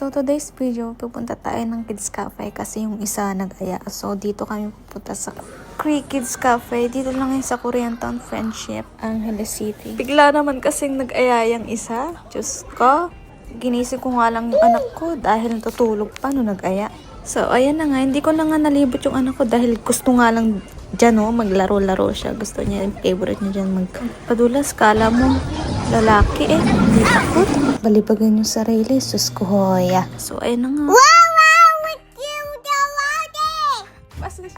So today's video, pupunta tayo ng Kids Cafe kasi yung isa nag-aya. So dito kami pupunta sa Cree Kids Cafe. Dito lang yun sa Koreantown Friendship, Angeles City. Bigla naman kasing nag-aya yung isa. Diyos ko, ginising ko nga lang yung anak ko dahil natutulog pa nung nag-aya. So ayan na nga, hindi ko na nga nalibot yung anak ko dahil gusto nga lang dyan maglaro-laro siya. Gusto niya, yung favorite niya dyan magpadulas. Kala mo, lalaki hindi takot. Balibagan yung sarili, sus ko hoya. So, ayun na nga.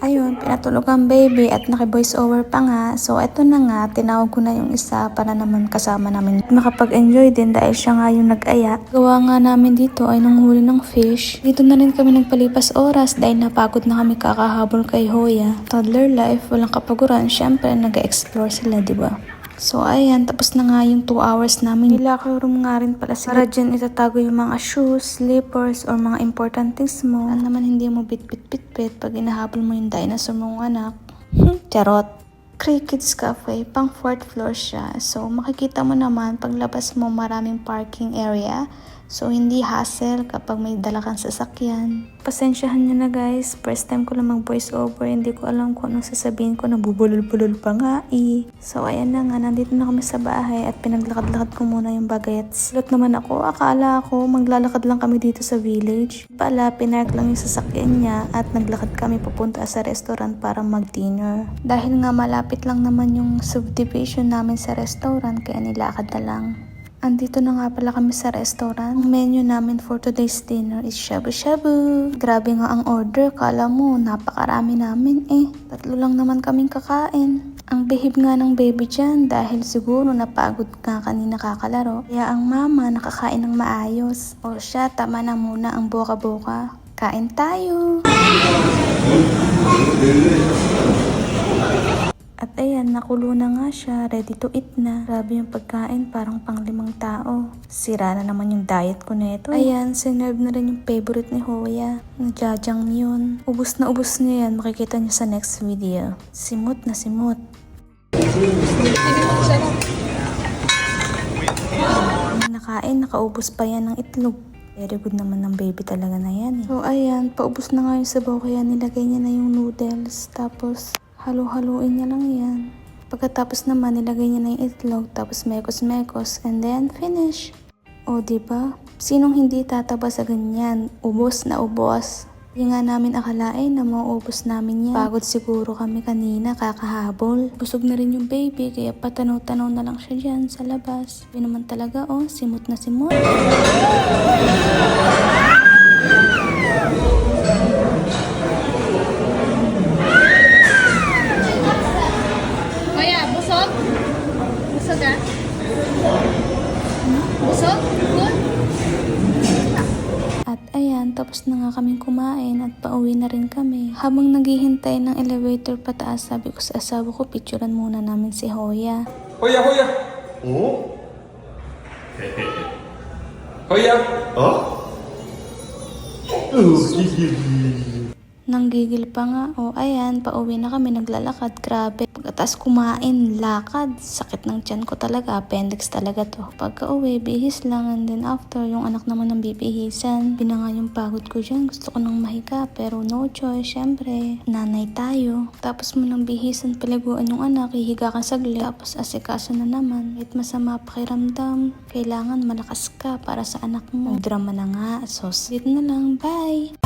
Ayun, pinatulog ang baby at naki-voice over pa nga. So, eto na nga, tinawag ko na yung isa para naman kasama namin makapag-enjoy din dahil siya nga yung nag-aya. Gawa nga namin dito ay nanghuli ng fish. Dito na rin kami nagpalipas oras dahil napagod na kami kakahabol kay Hoya. Toddler life, walang kapaguran. Syempre, nag-explore sila, diba? So, ayan, tapos na nga yung 2 hours namin. May locker room nga rin pala sila. Para dyan itatago yung mga shoes, slippers, or mga important things mo. Ano naman hindi mo bit-bit-bit-bit pag inahabol mo yung dinosaur mong anak. Charot. Cree Kids Cafe, pang 4th floor siya. So, makikita mo naman, paglabas mo maraming parking area. So, hindi hassle kapag may dala kang sasakyan. Pasensyahan nyo na guys. First time ko lang mag-voice over. Hindi ko alam kung anong sasabihin ko. Nabubulol-bulol pa nga So, ayan na nga. Nandito na kami sa bahay at pinaglakad-lakad ko muna yung bagets. Silot naman ako. Akala ko maglalakad lang kami dito sa village. Pala, pinark lang yung sasakyan niya at naglakad kami papunta sa restaurant para mag-dinner. Dahil nga malapit lang naman yung subdivision namin sa restaurant kaya nilakad na lang. Andito na nga pala kami sa restaurant. Ang menu namin for today's dinner is shabu-shabu. Grabe nga ang order. Kala mo, napakarami namin 3 lang naman kaming kakain. Ang behave nga ng baby dyan dahil siguro napagod nga kanina kakalaro. Kaya ang mama nakakain ng maayos. O siya, tama na muna ang boka-boka. Kain tayo! At ayan, nakulo na nga siya, ready to eat na. Grabe yung pagkain, parang pang 5 tao. Sira na naman yung diet ko nito. Ayan, sinerve na rin yung favorite ni Hoya. Nagjajang yun. Ubus na yan, makikita niyo sa next video. Simot na simot. Nakain, nakaubos pa yan ng itlog. Very good naman ng baby talaga na yan So ayan, paubos na nga yung sabaw kaya nilagay niya na yung noodles. Tapos halo-haluin niya lang yan. Pagkatapos naman, nilagay niya na yung itlog, tapos mekos-mekos, and then finish. O, diba? Sinong hindi tataba sa ganyan? Ubos na ubos. Hindi nga namin akalain na mauubos namin yan. Pagod siguro kami kanina, kakahabol. Busog na rin yung baby, kaya patanaw-tanaw na lang siya dyan sa labas. Yun naman talaga, simot na simot. At ayan, tapos na nga kaming kumain at pauwi na rin kami. Habang naghihintay ng elevator pataas, sabi ko sa asawa ko, picturean muna namin si Hoya. Hoya, Hoya! 오? Hoya! 어? Nanggigil pa nga. Ayan, pauwi na kami, naglalakad. Grabe. Pagkatapos kumain, lakad. Sakit ng tiyan ko talaga. Appendix talaga to. Pagka uwi, bihis lang. And then after, yung anak naman ng bibihisan. Binanga yung pagod ko dyan. Gusto ko nang mahiga. Pero no choice, syempre. Nanay tayo. Tapos mo nang bihisan, paliguan yung anak. Hihiga ka saglit. Tapos asikaso na naman. Kahit masama pakiramdam, kailangan malakas ka para sa anak mo. Drama na nga. So, sit na lang. Bye!